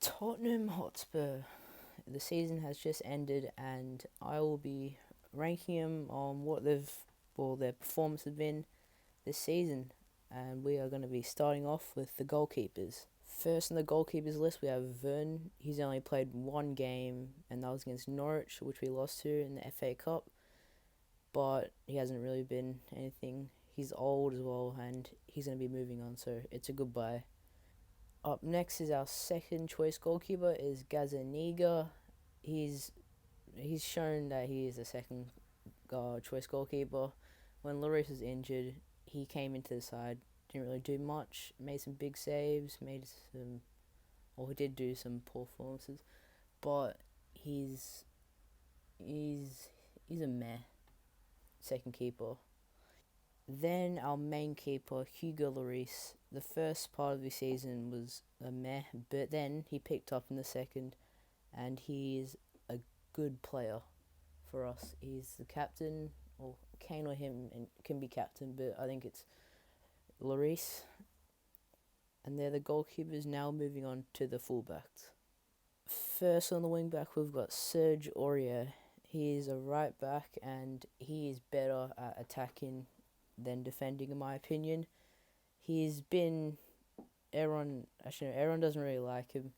Tottenham Hotspur. The season has just ended, and I will be ranking them on their performance have been this season. And we are going to be starting off with the goalkeepers. First on the goalkeepers list, we have Vern. He's only played one game, and that was against Norwich, which we lost to in the FA Cup. But he hasn't really been anything. He's old as well, and he's going to be moving on, so it's a goodbye. Up next is our second choice goalkeeper is Gazaniga. He's he's shown that he is a second choice goalkeeper. When Lloris was injured, he came into the side, didn't really do much, made some big saves, he did do some poor performances, but he's he's he's a meh second keeper. Then our main keeper, Hugo Lloris. The first part of the season was a meh, but then he picked up in the second, and he is a good player for us. He's the captain, or Kane or him and can be captain, but I think it's Lloris. And they're the goalkeepers. Now moving on to the fullbacks. First on the wing back, we've got Serge Aurier. He is a right back, and he is better at attacking than defending, in my opinion. He's been Aaron doesn't really like him,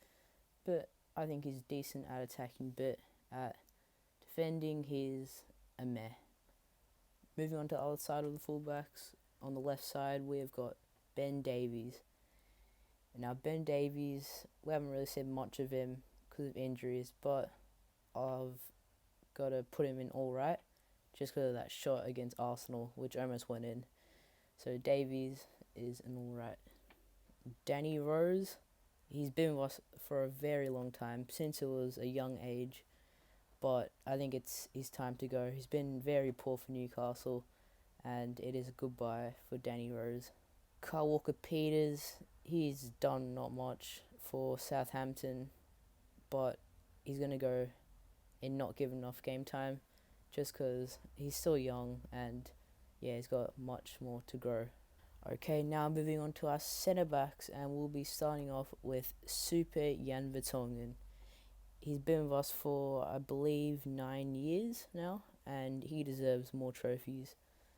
but I think he's decent at attacking, but at defending, he's a meh. Moving on to the other side of the fullbacks, on the left side, we've got Ben Davies. Now, Ben Davies, we haven't really said much of him because of injuries, but I've got to put him in all right just because of that shot against Arsenal, which almost went in. So Davies is an all right. Danny Rose, he's been with us for a very long time, since it was a young age, but I think it's his time to go. He's been very poor for Newcastle, and it is a goodbye for Danny Rose. Kyle Walker-Peters, he's done not much for Southampton, but he's going to go and not give enough game time just because he's still young and yeah, he's got much more to grow. Okay, now moving on to our centre backs, and we'll be starting off with Super Jan Vertonghen. He's been with us for, I believe, 9 years now, and he deserves more trophies.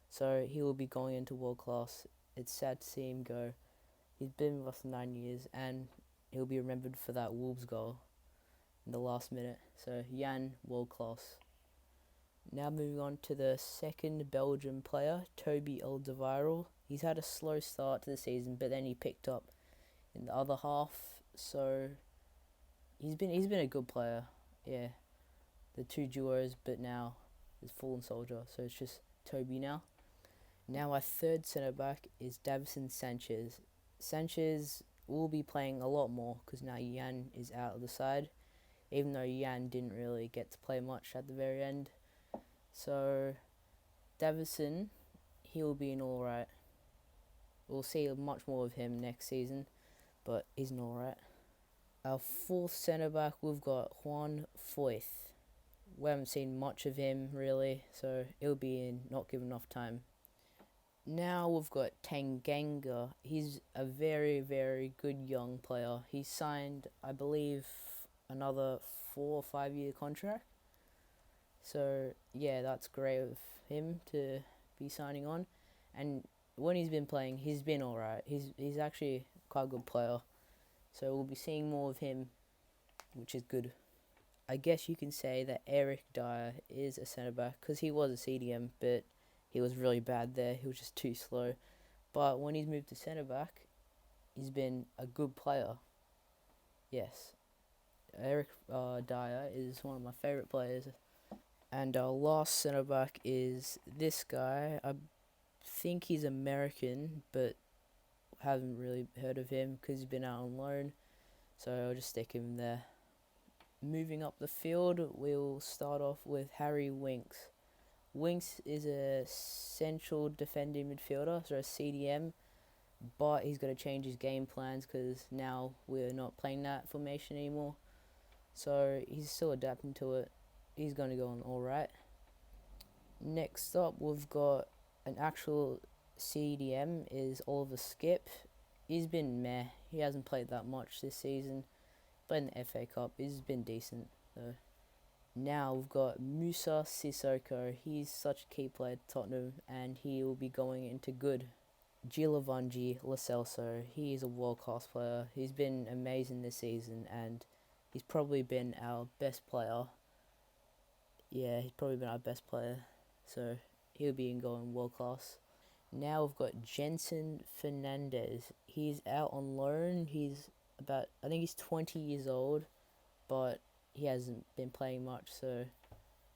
So he will be going into world class. It's sad to see him go. He's been with us 9 years, and he'll be remembered for that Wolves goal in the last minute. So Jan, world class. Now moving on to the second Belgian player, Toby Alderweireld. He's had a slow start to the season, but then he picked up in the other half. So he's been a good player. Yeah, the two duos, but now it's Fallen Soldier. So it's just Toby now. Now our third centre back is Davison Sanchez. Sanchez will be playing a lot more because now Jan is out of the side, even though Jan didn't really get to play much at the very end. So Davison, he'll be an alright. We'll see much more of him next season, but he's an alright. Our fourth centre back, we've got Juan Foyth. We haven't seen much of him really, so he'll be in not given enough time. Now we've got Tanganga. He's a very, very good young player. He signed, I believe, another 4 or 5 year contract. So yeah, that's great of him to be signing on. And when he's been playing, he's been alright. He's actually quite a good player. So we'll be seeing more of him, which is good. I guess you can say that Eric Dyer is a centre back because he was a CDM, but he was really bad there. He was just too slow. But when he's moved to centre back, he's been a good player. Yes, Eric Dyer is one of my favourite players. And our last centre back is this guy. I think he's American, but haven't really heard of him because he's been out on loan. So I'll just stick him there. Moving up the field, we'll start off with Harry Winks. Winks is a central defending midfielder, so a CDM, but he's got to change his game plans because now we're not playing that formation anymore. So he's still adapting to it. He's going to go on alright. Next up, we've got an actual CDM, is Oliver Skip. He's been meh. He hasn't played that much this season. played in the FA Cup. He's been decent though. Now we've got Musa Sissoko. He's such a key player at Tottenham, and he will be going into good. Giovanni Lo Celso. He is a world class player. He's been amazing this season, and he's probably been our best player. Yeah, he's probably been our best player. So he'll be going world class. Now we've got Jensen Fernandez. He's out on loan. I think he's 20 years old, but he hasn't been playing much, so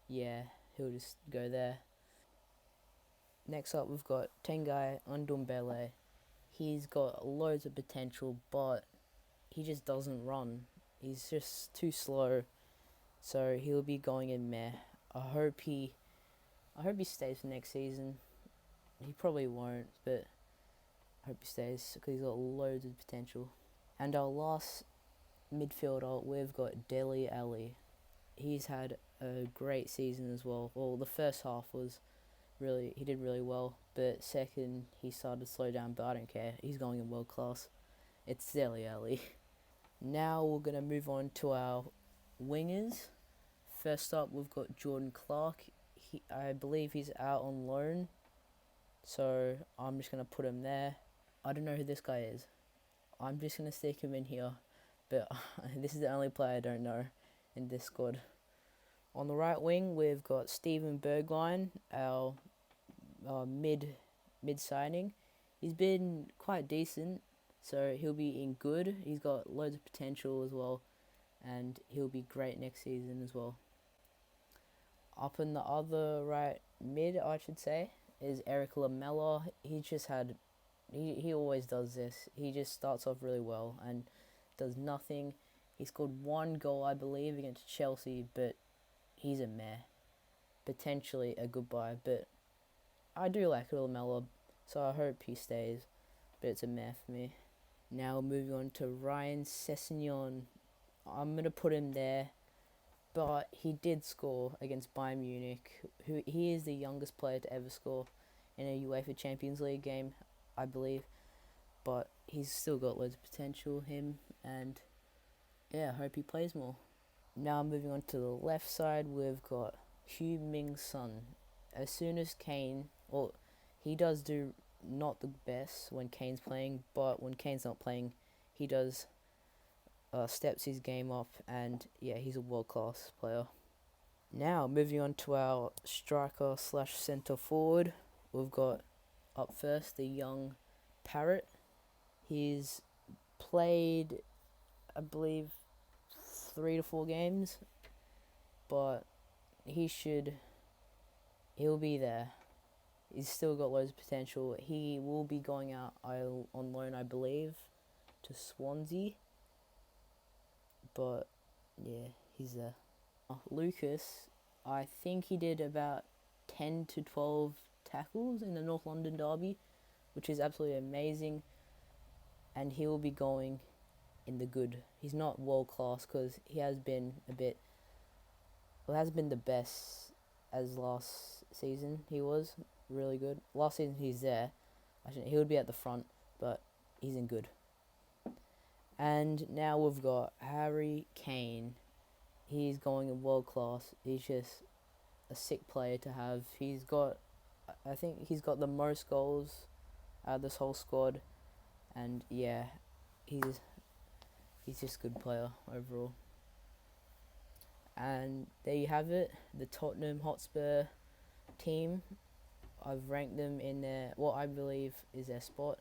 yeah, he'll just go there. Next up, we've got Tengai Undumbele. He's got loads of potential, but he just doesn't run. He's just too slow, so he'll be going in meh. I hope he stays for next season. He probably won't, but I hope he stays because he's got loads of potential. And our last midfielder, we've got Dele Alli. He's had a great season as well. Well, the first half was he did really well, but second he started to slow down, but I don't care. He's going in world class. It's Dele Alli. Now we're going to move on to our wingers. First up, we've got Jordan Clark. I believe he's out on loan, so I'm just going to put him there. I don't know who this guy is. I'm just going to stick him in here, but this is the only player I don't know in this squad. On the right wing, we've got Steven Bergwijn, our mid signing. He's been quite decent, so he'll be in good. He's got loads of potential as well, and he'll be great next season as well. Up in the other right mid, I should say, is Eric Lamela. He always does this. He just starts off really well and does nothing. He scored one goal, I believe, against Chelsea, but he's a meh. Potentially a good buy, but I do like Lamela, so I hope he stays, but it's a meh for me. Now moving on to Ryan Sessegnon. I'm going to put him there, but he did score against Bayern Munich. He is the youngest player to ever score in a UEFA Champions League game, I believe, but he's still got loads of potential, him, and yeah, I hope he plays more. Now moving on to the left side, we've got Heung-min Son. As soon as Kane, well, he does do not the best when Kane's playing, but when Kane's not playing, he does steps his game up, and yeah, he's a world-class player. Now, moving on to our striker / centre forward, we've got up first the young Parrot. He's played, I believe, 3 to 4 games, but he'll be there. He's still got loads of potential. He will be going out on loan, I believe, to Swansea. But yeah, he's there. Lucas, I think he did about 10 to 12 tackles in the North London derby, which is absolutely amazing. And he will be going in the good. He's not world class because he has been hasn't been the best as last season. He was really good. Last season he's there. He would be at the front, but he's in good. And now we've got Harry Kane. He's going in world class. He's just a sick player to have. I think he's got the most goals out of this whole squad. And yeah, he's just a good player overall. And there you have it, the Tottenham Hotspur team. I've ranked them in what I believe is their spot.